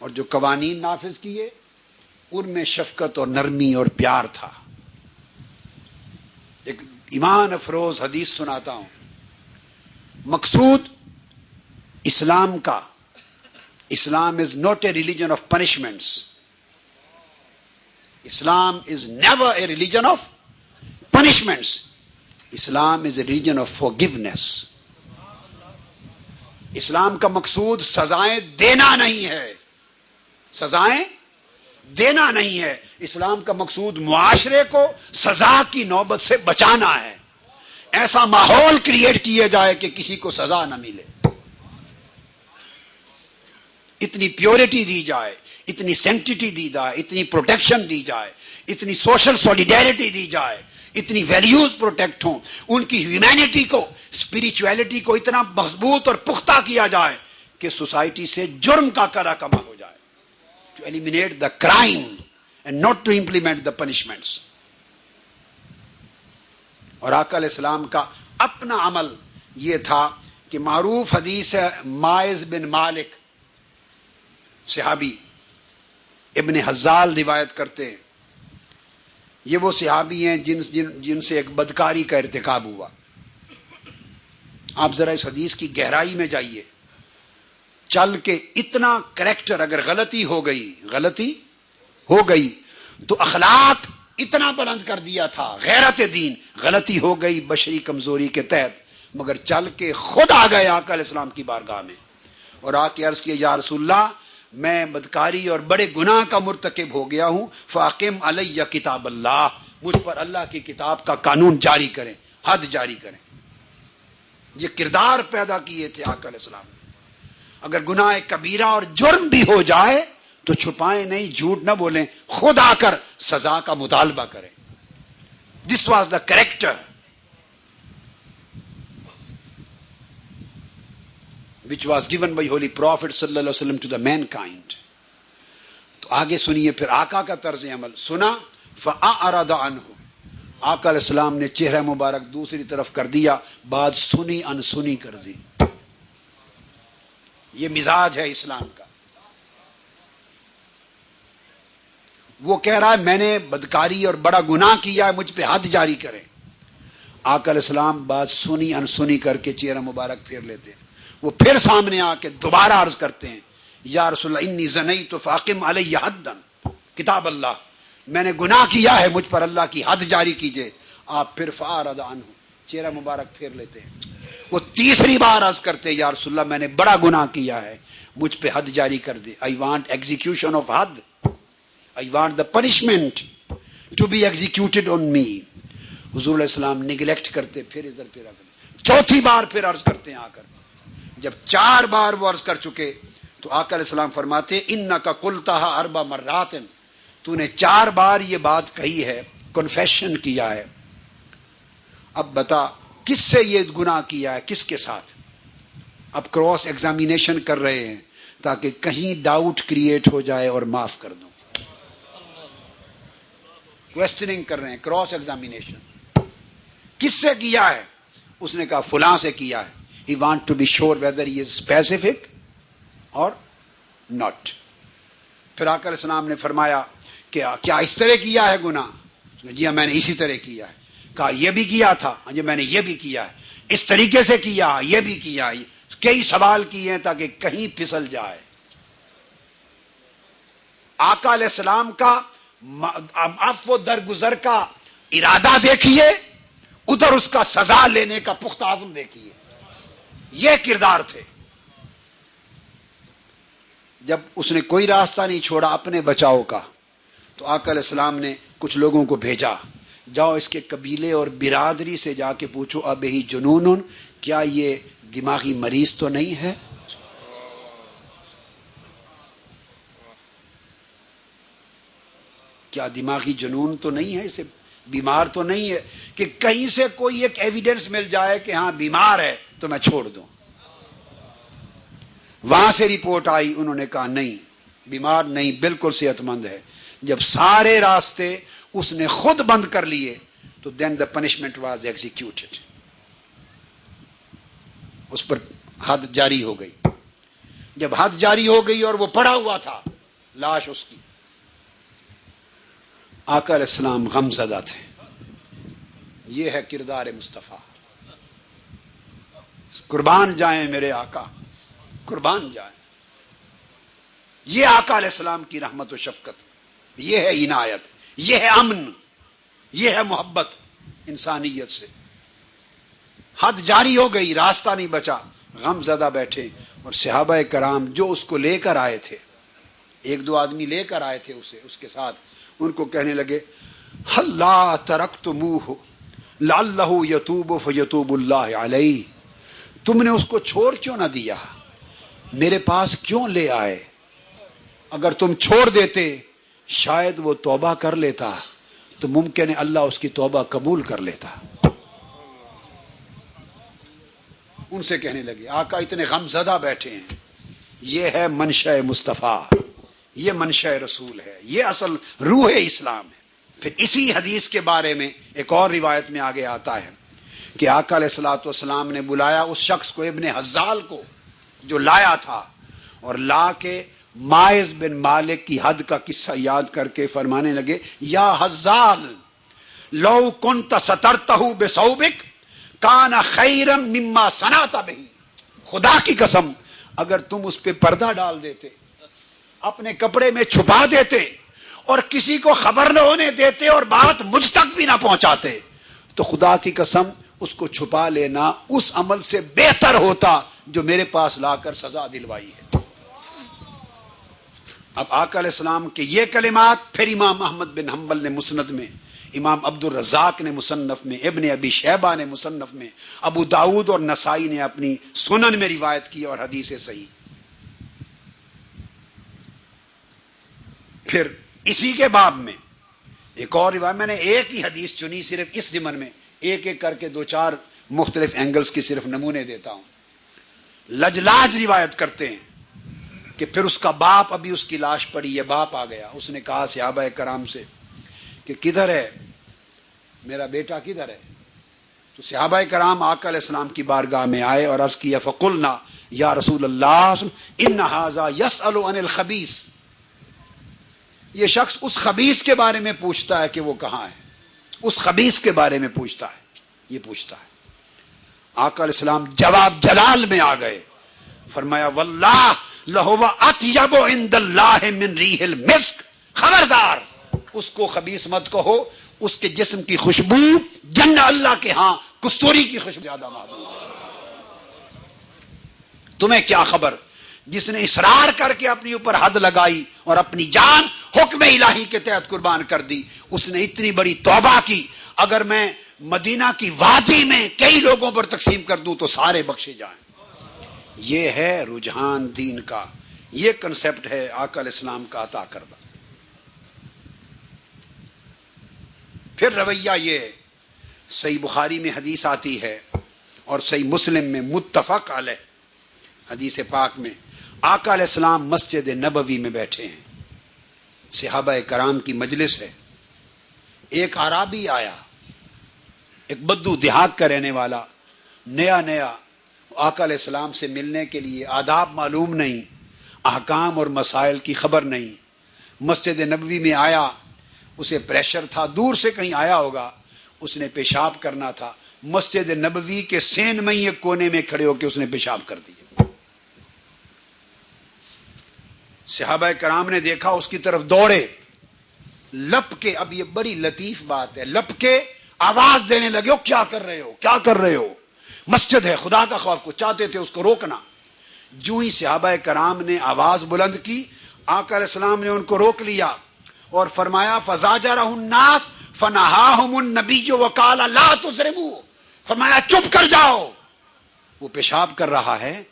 اور جو قوانین نافذ کیے ان میں شفقت اور نرمی اور پیار تھا. ایک ایمان افروز حدیث سناتا ہوں. مقصود اسلام کا، Islam is not a religion of punishments. Islam is never a religion of punishments. Islam is a religion of forgiveness. اسلام کا مقصود سزائیں دینا نہیں ہے، سزائیں دینا نہیں ہے. اسلام کا مقصود معاشرے کو سزا کی نوبت سے بچانا ہے. ایسا ماحول کریٹ کیا جائے کہ کسی کو سزا نہ ملے. اتنی پیورٹی دی جائے، اتنی سینکٹیٹی دی جائے، اتنی پروٹیکشن دی جائے، اتنی سوشل سولیڈیرٹی دی جائے، اتنی ویلیوز پروٹیکٹ ہوں، ان کی ہیومینٹی کو، اسپرچویلٹی کو اتنا مضبوط اور پختہ کیا جائے کہ سوسائٹی سے جرم کا کڑا کما ہو جائے. To eliminate the crime and not to implement the punishments. اور آقا علیہ السلام کا اپنا عمل یہ تھا کہ معروف حدیث ہے، ماعز بن مالک صحابی ابن حزال روایت کرتے ہیں. یہ وہ صحابی ہیں جن سے ایک بدکاری کا ارتکاب ہوا. آپ ذرا اس حدیث کی گہرائی میں جائیے. چل کے اتنا کریکٹر، اگر غلطی ہو گئی تو اخلاق اتنا بلند کر دیا تھا، غیرت دین. غلطی ہو گئی بشری کمزوری کے تحت، مگر چل کے خود آ گئے آقا علیہ السلام کی بارگاہ میں اور آ کے عرض کیا، یا رسول اللہ میں بدکاری اور بڑے گناہ کا مرتکب ہو گیا ہوں، فاقم علیہ کتاب اللہ، مجھ پر اللہ کی کتاب کا قانون جاری کریں، حد جاری کریں. یہ کردار پیدا کیے تھے آقا علیہ السلام. اگر گناہ کبیرہ اور جرم بھی ہو جائے تو چھپائیں نہیں، جھوٹ نہ بولیں، خود آ کر سزا کا مطالبہ کریں. This was the character which was given by Holy Prophet صلی اللہ علیہ وسلم to the mankind. تو آگے سنیے پھر آقا کا طرز عمل. سنا فَأَعْرَضَ عَنْهُ، آقا علیہ السلام نے چہرہ مبارک دوسری طرف کر دیا، بات سنی انسنی کر دی. یہ مزاج ہے اسلام کا. وہ کہہ رہا ہے میں نے بدکاری اور بڑا گناہ کیا ہے، مجھ پہ حد جاری کریں. آقا علیہ السلام بات سنی انسنی کر کے چہرہ مبارک پھیر لیتے ہیں. وہ پھر سامنے آ کے دوبارہ عرض کرتے ہیں، یا رسول اللہ انی زنیت فاقم علیہ حدا کتاب اللہ، میں نے گناہ کیا ہے، مجھ پر اللہ کی حد جاری کیجئے. آپ پھر فاعرض عنہ، چہرہ مبارک پھیر لیتے ہیں. وہ تیسری بار عرض کرتے ہیں، یا رسول اللہ میں نے بڑا گناہ کیا ہے، مجھ پہ حد جاری کر دے. آئی وانٹ ایگزیکیوشن آف حد، I want the punishment to be executed on me. حضور علیہ السلام نگلیکٹ کرتے، پھر ادھر پھر آگے. چوتھی بار پھر عرض کرتے ہیں آ کر. جب 4 بار وہ عرض کر چکے تو آقا علیہ السلام فرماتے انک قلتھا 4 مرات، تو نے 4 بار یہ بات کہی ہے، کنفیشن کیا ہے. اب بتا کس سے یہ گناہ کیا ہے، کس کے ساتھ؟ اب کراس ایگزامینیشن کر رہے ہیں تاکہ کہیں ڈاؤٹ کریٹ ہو جائے اور معاف کر دوں. کوسچننگ کر رہے ہیں، کراس ایگزامینیشن. کس سے کیا ہے؟ اس نے کہا فلاں سے کیا ہے. He want to be sure whether he is specific or not. پھر آقا علیہ السلام نے فرمایا کہ کیا اس طرح کیا ہے گناہ؟ جی ہاں میں نے اسی طرح کیا ہے. کہا یہ بھی کیا تھا؟ ہاں جی میں نے یہ بھی کیا ہے. اس طریقے سے کیا، یہ بھی کیا. کئی سوال کیے ہیں تاکہ کہیں پھسل جائے. آقا علیہ السلام کا عفو درگزر کا ارادہ دیکھیے، ادھر اس کا سزا لینے کا پختہ عزم دیکھیے. یہ کردار تھے. جب اس نے کوئی راستہ نہیں چھوڑا اپنے بچاؤ کا تو آقا علیہ السلام نے کچھ لوگوں کو بھیجا، جاؤ اس کے قبیلے اور برادری سے جا کے پوچھو اب ہی جنون، کیا یہ دماغی مریض تو نہیں ہے؟ کیا دماغی جنون تو نہیں ہے، اسے بیمار تو نہیں ہے کہ کہیں سے کوئی ایک ایویڈنس مل جائے کہ ہاں بیمار ہے تو میں چھوڑ دوں. وہاں سے رپورٹ آئی، انہوں نے کہا نہیں بیمار نہیں، بالکل صحت مند ہے. جب سارے راستے اس نے خود بند کر لیے تو دین دا پنشمنٹ واز ایگزیکیوٹڈ. اس پر حد جاری ہو گئی. جب حد جاری ہو گئی اور وہ پڑا ہوا تھا لاش اس کی، آقا علیہ السلام غم زدہ تھے. یہ ہے کردار مصطفیٰ. قربان جائیں میرے آقا، قربان جائیں. یہ آقا علیہ السلام کی رحمت و شفقت، یہ ہے عنایت، یہ ہے امن، یہ ہے محبت انسانیت سے. حد جاری ہو گئی، راستہ نہیں بچا، غم زدہ بیٹھے. اور صحابہ کرام جو اس کو لے کر آئے تھے، ایک دو آدمی لے کر آئے تھے اسے، اس کے ساتھ ان کو کہنے لگے ہلا ترکتموہ لعلہ یتوب فیتوب اللہ علیہ. تم نے اس کو چھوڑ کیوں نہ دیا؟ میرے پاس کیوں لے آئے؟ اگر تم چھوڑ دیتے شاید وہ توبہ کر لیتا تو ممکن ہے اللہ اس کی توبہ قبول کر لیتا. ان سے کہنے لگے آقا اتنے غم زدہ بیٹھے ہیں. یہ ہے منشأ مصطفیٰ، یہ منشأ رسول ہے، یہ اصل روح اسلام ہے. پھر اسی حدیث کے بارے میں ایک اور روایت میں آگے آتا ہے کہ آقا علیہ الصلوۃ والسلام نے بلایا اس شخص کو، ابن حزال کو، جو لایا تھا، اور لا کے ماعز بن مالک کی حد کا قصہ یاد کر کے فرمانے لگے یا حزال لو کنت سترتہ بثوبک کان خیرا مما صنعت بہ. خدا کی قسم اگر تم اس پہ پردہ ڈال دیتے، اپنے کپڑے میں چھپا دیتے اور کسی کو خبر نہ ہونے دیتے اور بات مجھ تک بھی نہ پہنچاتے، تو خدا کی قسم اس کو چھپا لینا اس عمل سے بہتر ہوتا جو میرے پاس لا کر سزا دلوائی ہے. اب آقا علیہ السلام کے یہ کلمات پھر امام احمد بن حنبل نے مسند میں، امام عبد الرزاق نے مصنف میں، ابن ابی شیبہ نے مصنف میں، ابو داؤد اور نسائی نے اپنی سنن میں روایت کی اور حدیث صحیح. پھر اسی کے باب میں ایک اور روایت، میں نے ایک ہی حدیث چنی صرف اس ضمن میں، ایک ایک کر کے دو چار مختلف اینگلز کی صرف نمونے دیتا ہوں. لجلاج روایت کرتے ہیں کہ پھر اس کا باپ، ابھی اس کی لاش پڑی، یہ باپ آ گیا، اس نے کہا صحابہ کرام سے کہ کدھر ہے میرا بیٹا، کدھر ہے؟ تو صحابہ کرام آقا علیہ السلام کی بارگاہ میں آئے اور عرض کیا فقلنا یا رسول اللہ ان ھذا یسأل عن الخبیث. یہ شخص اس خبیث کے بارے میں پوچھتا ہے کہ وہ کہاں ہے، اس خبیث کے بارے میں پوچھتا ہے، یہ پوچھتا ہے. آقا علیہ السلام جواب جلال میں آ گئے، فرمایا واللہ لہو اطیب عند اللہ من ریح المسک. خبردار اس کو خبیث مت کہو، اس کے جسم کی خوشبو جنہ اللہ کے ہاں کستوری کی خوشبو زیادہ معلوم ہے. تمہیں کیا خبر؟ جس نے اصرار کر کے اپنی اوپر حد لگائی اور اپنی جان حکم الہی کے تحت قربان کر دی، اس نے اتنی بڑی توبہ کی. اگر میں مدینہ کی وادی میں کئی لوگوں پر تقسیم کر دوں تو سارے بخشے جائیں. یہ ہے رجحان دین کا، یہ کنسپٹ ہے آقا علیہ السلام کا عطا کردہ. پھر رویہ یہ ہے، صحیح بخاری میں حدیث آتی ہے اور صحیح مسلم میں متفق علیہ حدیث پاک میں، آقا علیہ السلام مسجد نبوی میں بیٹھے ہیں، صحابہ کرام کی مجلس ہے. ایک اعرابی آیا، ایک بدو دیہات کا رہنے والا، نیا نیا، آقا علیہ السلام سے ملنے کے لیے، آداب معلوم نہیں، احکام اور مسائل کی خبر نہیں، مسجد نبوی میں آیا. اسے پریشر تھا، دور سے کہیں آیا ہوگا، اس نے پیشاب کرنا تھا، مسجد نبوی کے سین میں ایک کونے میں کھڑے ہو کے اس نے پیشاب کر دیا. صحابہ کرام نے دیکھا، اس کی طرف دوڑے، لپ کے، اب یہ بڑی لطیف بات ہے، لپ کے آواز دینے لگے ہو کیا کر رہے ہو، کیا کر رہے ہو، مسجد ہے، خدا کا خوف. کو چاہتے تھے اس کو روکنا. جو ہی صحابہ کرام نے آواز بلند کی، آقا علیہ السلام نے ان کو روک لیا اور فرمایا فزاجرہ الناس فنہاہم النبی وقال لا تضربوا. فرمایا چپ کر جاؤ، وہ پیشاب کر رہا ہے،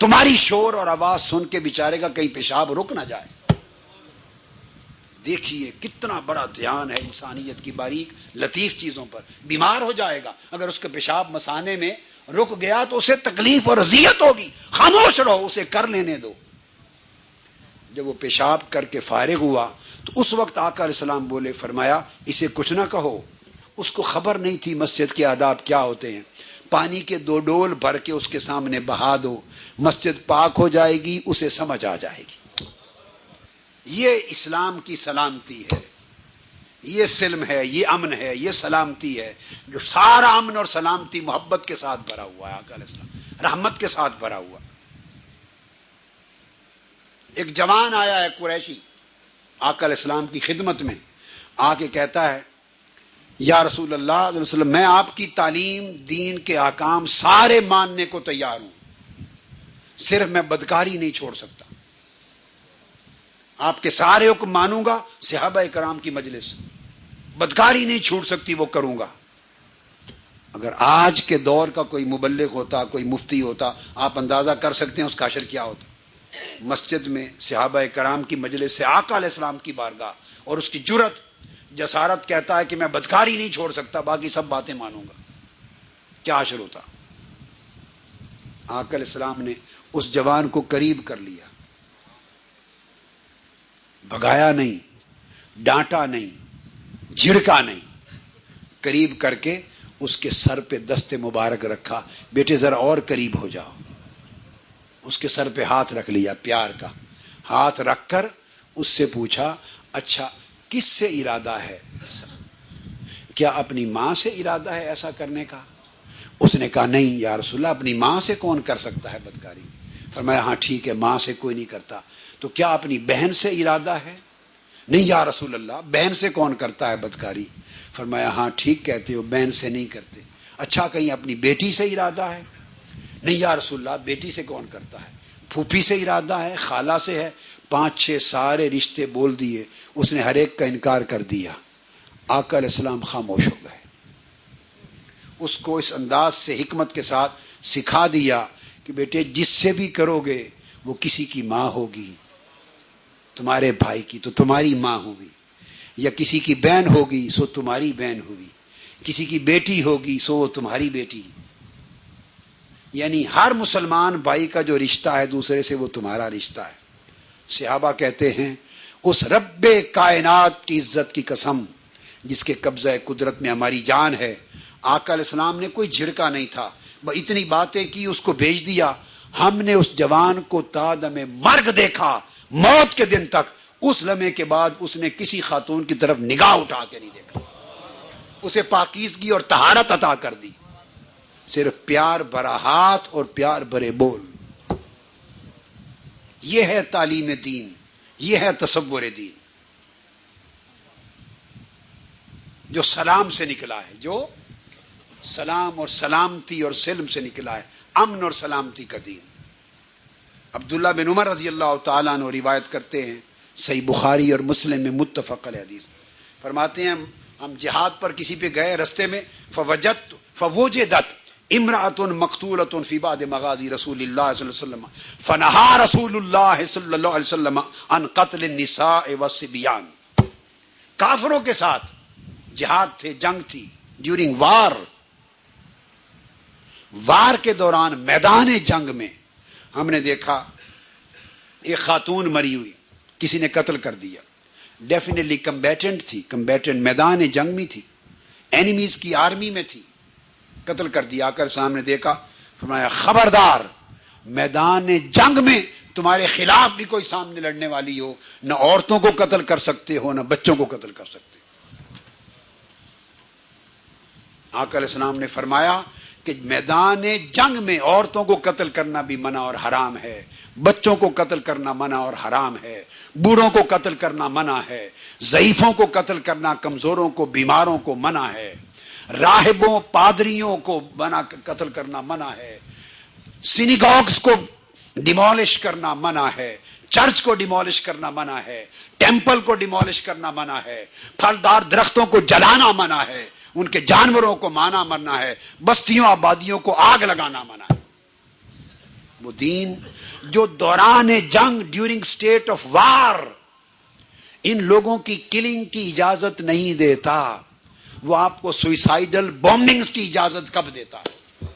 تمہاری شور اور آواز سن کے بیچارے کا کہیں پیشاب رک نہ جائے. دیکھیے کتنا بڑا دھیان ہے انسانیت کی باریک لطیف چیزوں پر. بیمار ہو جائے گا، اگر اس کا پیشاب مسانے میں رک گیا تو اسے تکلیف اور اذیت ہوگی، خاموش رہو، اسے کر لینے دو. جب وہ پیشاب کر کے فارغ ہوا تو اس وقت آقا علیہ السلام بولے، فرمایا اسے کچھ نہ کہو، اس کو خبر نہیں تھی مسجد کے آداب کیا ہوتے ہیں. پانی کے 2 ڈول بھر کے اس کے سامنے بہا دو، مسجد پاک ہو جائے گی، اسے سمجھ آ جائے گی۔ یہ اسلام کی سلامتی ہے، یہ سلم ہے، یہ امن ہے، یہ سلامتی ہے، جو سارا امن اور سلامتی محبت کے ساتھ بھرا ہوا ہے، آقا علیہ السلام رحمت کے ساتھ بھرا ہوا۔ ایک جوان آیا ہے قریشی آقا علیہ السلام کی خدمت میں، آ کے کہتا ہے یا رسول اللہ صلی اللہ علیہ وسلم، میں آپ کی تعلیم، دین کے احکام سارے ماننے کو تیار ہوں، صرف میں بدکاری نہیں چھوڑ سکتا۔ آپ کے سارے حکم مانوں گا، صحابہ کرام کی مجلس، بدکاری نہیں چھوڑ سکتی، وہ کروں گا۔ اگر آج کے دور کا کوئی مبلغ ہوتا، کوئی مفتی ہوتا، آپ اندازہ کر سکتے ہیں اس کا اشر کیا ہوتا۔ مسجد میں صحابہ کرام کی مجلس سے آقا علیہ السلام کی بارگاہ، اور اس کی جرت، جسارت، کہتا ہے کہ میں بدکاری نہیں چھوڑ سکتا، باقی سب باتیں مانوں گا، کیا اشر ہوتا۔ آقا علیہ السلام نے اس جوان کو قریب کر لیا، بھگایا نہیں، ڈانٹا نہیں، جھڑکا نہیں، قریب کر کے اس کے سر پہ دست مبارک رکھا، بیٹے ذرا اور قریب ہو جاؤ۔ اس کے سر پہ ہاتھ رکھ لیا، پیار کا ہاتھ رکھ کر اس سے پوچھا، اچھا کس سے ارادہ ہے ایسا؟ کیا اپنی ماں سے ارادہ ہے ایسا کرنے کا؟ اس نے کہا نہیں یا رسول اللہ، اپنی ماں سے کون کر سکتا ہے بدکاری؟ فرمایا ہاں ٹھیک ہے، ماں سے کوئی نہیں کرتا، تو کیا اپنی بہن سے ارادہ ہے؟ نہیں یا رسول اللہ، بہن سے کون کرتا ہے بدکاری؟ فرمایا ہاں ٹھیک کہتے ہو، بہن سے نہیں کرتے۔ اچھا کہیں اپنی بیٹی سے ارادہ ہے؟ نہیں یا رسول اللہ، بیٹی سے کون کرتا ہے؟ پھوپھی سے ارادہ ہے، خالہ سے ہے؟ 5-6 سارے رشتے بول دیے، اس نے ہر ایک کا انکار کر دیا۔ آقا علیہ السلام خاموش ہو گئے۔ اس کو اس انداز سے حکمت کے ساتھ سکھا دیا کہ بیٹے جس سے بھی کرو گے وہ کسی کی ماں ہوگی، تمہارے بھائی کی تو تمہاری ماں ہوگی، یا کسی کی بہن ہوگی سو تمہاری بہن ہوگی، کسی کی بیٹی ہوگی سو وہ تمہاری بیٹی، یعنی ہر مسلمان بھائی کا جو رشتہ ہے دوسرے سے وہ تمہارا رشتہ ہے۔ صحابہ کہتے ہیں اس رب کائنات کی عزت کی قسم جس کے قبضہ قدرت میں ہماری جان ہے، آقا علیہ السلام نے کوئی جھڑکا نہیں تھا، اتنی باتیں کی، اس کو بھیج دیا۔ ہم نے اس جوان کو تا دم مرگ دیکھا، موت کے دن تک۔ اس لمحے کے بعد اس نے کسی خاتون کی طرف نگاہ اٹھا کے نہیں دیکھا، اسے پاکیزگی اور طہارت عطا کر دی، صرف پیار بھرا ہاتھ اور پیار بھرے بول۔ یہ ہے تعلیم دین، یہ ہے تصور دین جو سلام سے نکلا ہے، جو سلام اور سلامتی اور سلم سے نکلا ہے، امن اور سلامتی کا دین۔ عبداللہ بن عمر رضی اللہ تعالیٰ عنہ روایت کرتے ہیں، صحیح بخاری اور مسلم میں متفق علیہ حدیث، فرماتے ہیں ہم جہاد پر کسی پہ گئے، رستے میں فوجدت امرأۃ مقتولۃ فی بعض مغازی رسول اللہ صلی اللہ علیہ وسلم فنہا رسول اللہ صلی اللہ علیہ وسلم عن قتل النساء والصبیان۔ کافروں کے ساتھ جہاد تھے، جنگ تھی، ڈیورنگ وار کے دوران میدان جنگ میں ہم نے دیکھا ایک خاتون مری ہوئی، کسی نے قتل کر دیا، ڈیفینیٹلی کمبیٹنٹ تھی، کمبیٹنٹ میدان جنگ میں تھی، اینیمیز کی آرمی میں تھی، قتل کر دیا۔ کر سامنے دیکھا، فرمایا خبردار، میدان جنگ میں تمہارے خلاف بھی کوئی سامنے لڑنے والی ہو، نہ عورتوں کو قتل کر سکتے ہو، نہ بچوں کو قتل کر سکتے ہو۔ آقا علیہ السلام نے فرمایا کہ میدان جنگ میں عورتوں کو قتل کرنا بھی منع اور حرام ہے، بچوں کو قتل کرنا منع اور حرام ہے، بوڑھوں کو قتل کرنا منع ہے، ضعیفوں کو قتل کرنا، کمزوروں کو، بیماروں کو منع ہے، راہبوں پادریوں کو قتل کرنا منع ہے، سینیگوگز کو ڈیمولش کرنا منع ہے، چرچ کو ڈیمولش کرنا منع ہے، ٹیمپل کو ڈیمولش کرنا منع ہے، پھلدار درختوں کو جلانا منع ہے، ان کے جانوروں کو مارنا منع ہے، بستیوں آبادیوں کو آگ لگانا منع ہے۔ وہ دین جو دوران جنگ، ڈیورنگ سٹیٹ آف وار، ان لوگوں کی کلنگ کی اجازت نہیں دیتا، وہ آپ کو سوئسائیڈل بومبنگز کی اجازت کب دیتا ہے؟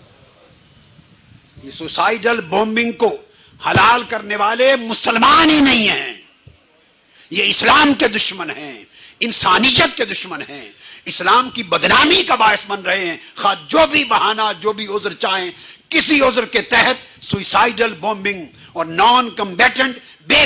یہ سوئسائیڈل بومبنگ کو حلال کرنے والے مسلمان ہی نہیں ہیں، یہ اسلام کے دشمن ہیں، انسانیت کے دشمن ہیں، اسلام کی بدنامی کا باعث بن رہے ہیں، خواہ جو بھی بہانہ جو بھی عذر چاہیں، کسی عذر کے تحت سوئسائیڈل بومبنگ اور نان کمبیٹنٹ بے